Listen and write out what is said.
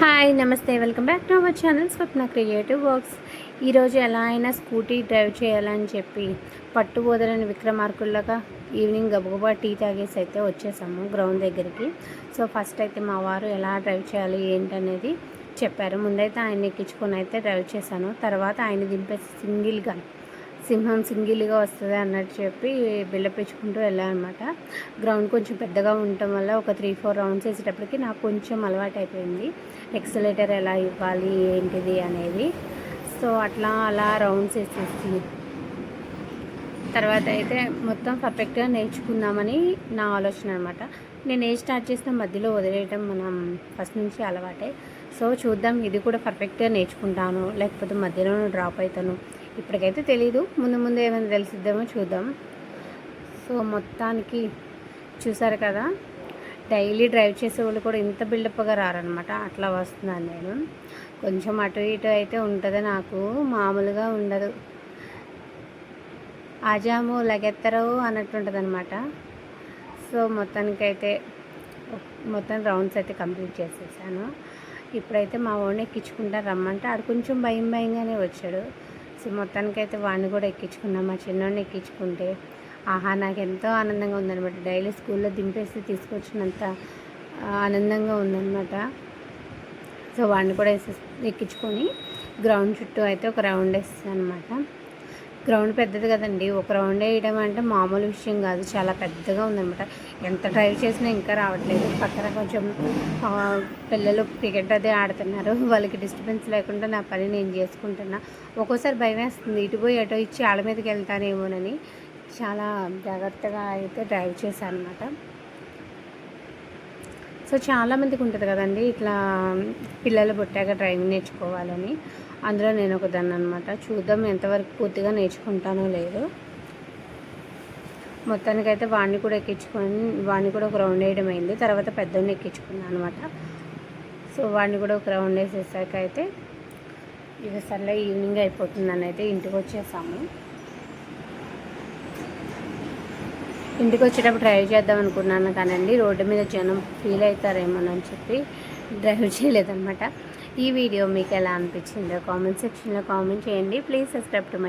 Hi నమస్తే welcome back to our channel Swapna creative works. ఈరోజు ఎలా అయినా స్కూటీ డ్రైవ్ చేయాలని చెప్పి పట్టు వదలని విక్రమార్కుల్లాగా ఈవినింగ్ గబగబా టీ తాగేసి అయితే వచ్చేసాము గ్రౌండ్ దగ్గరికి. సో ఫస్ట్ అయితే మా వారు ఎలా డ్రైవ్ చేయాలి ఏంటనేది చెప్పారు. ముందైతే ఆయన ఎక్కించుకొని అయితే డ్రైవ్ చేశాను. తర్వాత ఆయన దింపేసి సింగిల్గా సింహం సింగిల్గా వస్తుంది అన్నట్టు చెప్పి బిల్డప్ ఇచ్చుకుంటూ వెళ్ళానమాట. గ్రౌండ్ కొంచెం పెద్దగా ఉండటం వల్ల ఒక 3-4 రౌండ్స్ వేసేటప్పటికి నాకు కొంచెం అలవాటు అయిపోయింది, ఎక్సలేటర్ ఎలా ఇవ్వాలి ఏంటిది అనేది. సో అలా రౌండ్స్ వేసేసి తర్వాత అయితే మొత్తం పర్ఫెక్ట్గా నేర్చుకుందామని నా ఆలోచన అనమాట. నేను ఏ స్టార్ట్ చేసిన మధ్యలో వదిలేయటం మనం ఫస్ట్ నుంచి అలవాటే. సో చూద్దాం, ఇది కూడా పర్ఫెక్ట్గా నేర్చుకుంటాను లేకపోతే మధ్యలో డ్రాప్ అవుతాను ఇప్పటికైతే తెలీదు. ముందు ఏమైనా తెలిసిద్దామో చూద్దాం. సో మొత్తానికి చూసారు కదా, డైలీ డ్రైవ్ చేసే వాళ్ళు కూడా ఇంత బిల్డప్గా రారనమాట. అట్లా వస్తున్నాను నేను. కొంచెం అటు ఇటు అయితే ఉంటుంది, నాకు మామూలుగా ఉండదు. ఆజాము లగెత్తరు అన్నట్టు ఉంటుంది అనమాట. సో మొత్తానికైతే మొత్తం రౌండ్స్ అయితే కంప్లీట్ చేసేసాను. ఇప్పుడైతే మా వాడిని ఎక్కించుకుంటా రమ్మంటే ఆడు కొంచెం భయంగానే వచ్చాడు. సో మొత్తానికైతే వాడిని కూడా ఎక్కించుకున్నాం. మా చిన్నవాడిని ఎక్కించుకుంటే నాకు ఎంతో ఆనందంగా ఉందనమాట. డైలీ స్కూల్లో దింపేసి తీసుకొచ్చినంత ఆనందంగా ఉందన్నమాట. సో వాడిని కూడా ఎక్కించుకొని గ్రౌండ్ చుట్టూ అయితే ఒక రౌండ్ వేస్తాను అనమాట. గ్రౌండ్ పెద్దది కదండి, ఒక రౌండ్ వేయడం అంటే మామూలు విషయం కాదు, చాలా పెద్దగా ఉందన్నమాట. ఎంత డ్రైవ్ చేసినా ఇంకా రావట్లేదు. పక్కన కొంచెం పిల్లలు క్రికెట్ అదే ఆడుతున్నారు, వాళ్ళకి డిస్టర్బెన్స్ లేకుండా నా పని నేను చేసుకుంటున్నా. ఒక్కోసారి భయం వేస్తుంది, ఇటు పోయి అటో ఇచ్చి వాళ్ళ మీదకి వెళ్తానేమోనని. చాలా జాగ్రత్తగా అయితే డ్రైవ్ చేశాను అనమాట. సో చాలామందికి ఉంటుంది కదండి ఇట్లా పిల్లలు పుట్టాక డ్రైవింగ్ నేర్చుకోవాలని. అందులో నేను ఒకదాన్ని అనమాట. చూద్దాం ఎంతవరకు పూర్తిగా నేర్చుకుంటానో లేదు. మొత్తానికైతే వాడిని కూడా ఎక్కించుకొని వాడిని కూడా ఒక రౌండ్ వేయడం అయింది. తర్వాత పెద్దోడిని ఎక్కించుకున్నాను అనమాట. సో వాడిని కూడా ఒక రౌండ్ వేసేసాక అయితే ఇక సర్లే ఈవినింగ్ అయిపోతుందని అయితే ఇంటికి వచ్చేసాము. ఇంటికి వచ్చేటప్పుడు డ్రైవ్ చేద్దాం అనుకున్నాను కానండి, రోడ్డు మీద జనం ఫీల్ అవుతారేమోనని చెప్పి డ్రైవ్ చేయలేదన్నమాట. ఈ వీడియో మీకు ఎలా అనిపించిందో కామెంట్ సెక్షన్లో కామెంట్ చేయండి. Please subscribe to my